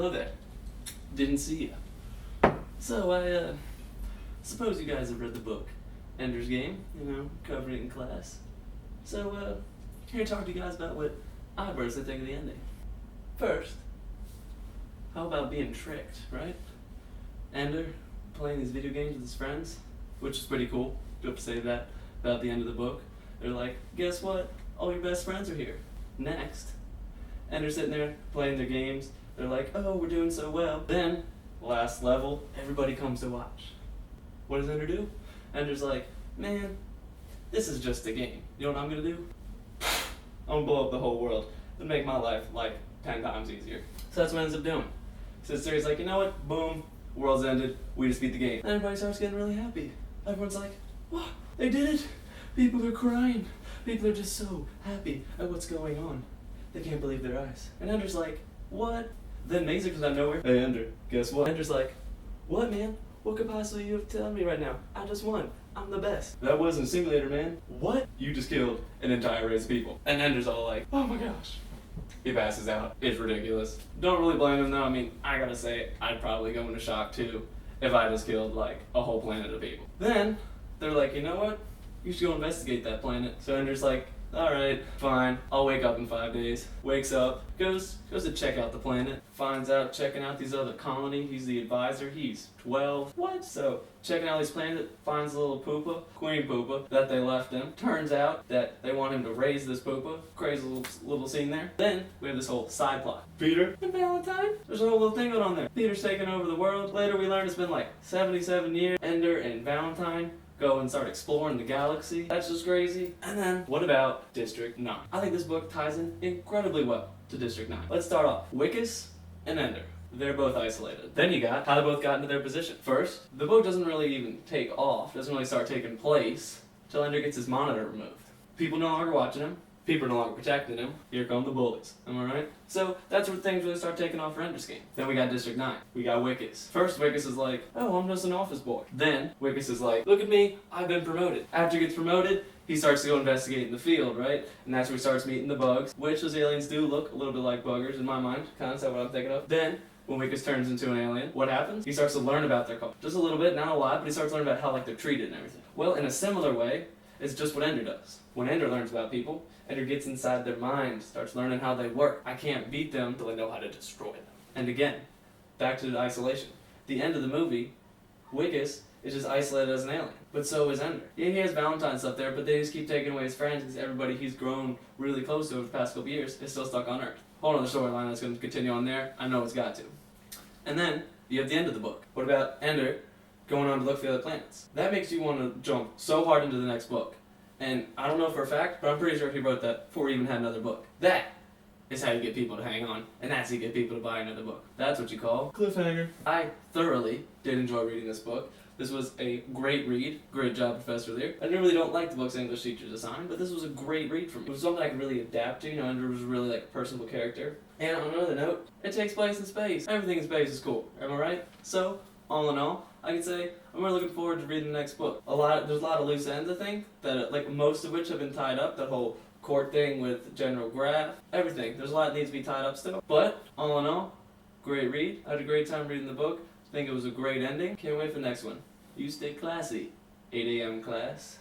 hello there. Didn't see ya. So I suppose you guys have read the book Ender's Game, covered it in class. So here to talk to you guys about what I personally think of the ending. First, how about being tricked, right? Ender playing these video games with his friends, which is pretty cool. You have to say that about the end of the book. They're like, guess what? All your best friends are here. Next, Ender's sitting there playing their games. They're like, oh, we're doing so well. Then, last level, everybody comes to watch. What does Ender do? Ender's like, man, this is just a game. You know what I'm gonna do? I'm gonna blow up the whole world and make my life like 10 times easier. So that's what he ends up doing. Sits there, he's like, you know what? Boom, world's ended. We just beat the game. And everybody starts getting really happy. Everyone's like, what? They did it! People are crying. People are just so happy at what's going on. They can't believe their eyes. And Ender's like, what? Then Mazer comes out of nowhere. Hey Ender, guess what? Ender's like, what, man? What could possibly you have to tell me right now? I just won. I'm the best. That wasn't a simulator, man. What? You just killed an entire race of people. And Ender's all like, oh my gosh. He passes out. It's ridiculous. Don't really blame him though. I mean, I gotta say, I'd probably go into shock too if I just killed like a whole planet of people. Then, they're like, you know what? You should go investigate that planet. So Ender's like, alright, fine. I'll wake up in 5 days. Wakes up, goes to check out the planet. Finds out, checking out these other colony. He's the advisor. He's 12. What? So, checking out these planets, finds a little poopa, queen poopa, that they left him. Turns out that they want him to raise this poopa. Crazy little scene there. Then, we have this whole side plot. Peter and Valentine? There's a whole little thing going on there. Peter's taking over the world. Later we learn it's been like 77 years. Ender and Valentine go and start exploring the galaxy. That's just crazy. And then, what about District 9? I think this book ties in incredibly well to District 9. Let's start off. Wickus and Ender. They're both isolated. Then you got how they both got into their position. First, the book doesn't really even take off, doesn't really start taking place until Ender gets his monitor removed. People no longer watching him. People are no longer protecting him. Here come the bullies. Am I right? So that's where things really start taking off for Ender's Game. Then we got District 9. We got Wickus. First, Wickus is like, oh, I'm just an office boy. Then, Wickus is like, look at me, I've been promoted. After he gets promoted, he starts to go investigate in the field, right? And that's where he starts meeting the bugs, which those aliens do look a little bit like buggers in my mind. Kind of what I'm thinking of. Then, when Wickus turns into an alien, what happens? He starts to learn about their culture. Just a little bit, not a lot, but he starts learning about how they're treated and everything. Well, in a similar way, it's just what Ender does. When Ender learns about people, Ender gets inside their mind, starts learning how they work. I can't beat them until I know how to destroy them. And again, back to the isolation. The end of the movie, Wickus is just isolated as an alien. But so is Ender. Yeah, he has Valentine's up there, but they just keep taking away his friends because everybody he's grown really close to over the past couple years is still stuck on Earth. Whole other storyline that's going to continue on there. I know it's got to. And then, you have the end of the book. What about Ender going on to look for the other planets? That makes you want to jump so hard into the next book. And I don't know for a fact, but I'm pretty sure he wrote that before he even had another book. That is how you get people to hang on, and that's how you get people to buy another book. That's what you call cliffhanger. I thoroughly did enjoy reading this book. This was a great read. Great job, Professor Lear. I really don't like the books English teachers assign, but this was a great read for me. It was something I could really adapt to. Ender was really like a personable character. And on another note, it takes place in space. Everything in space is cool. Am I right? So, all in all, I can say I'm really looking forward to reading the next book. There's a lot of loose ends, I think, that like most of which have been tied up. That whole court thing with General Graff, everything. There's a lot that needs to be tied up still. But all in all, great read. I had a great time reading the book. I think it was a great ending. Can't wait for the next one. You stay classy, 8 a.m. class.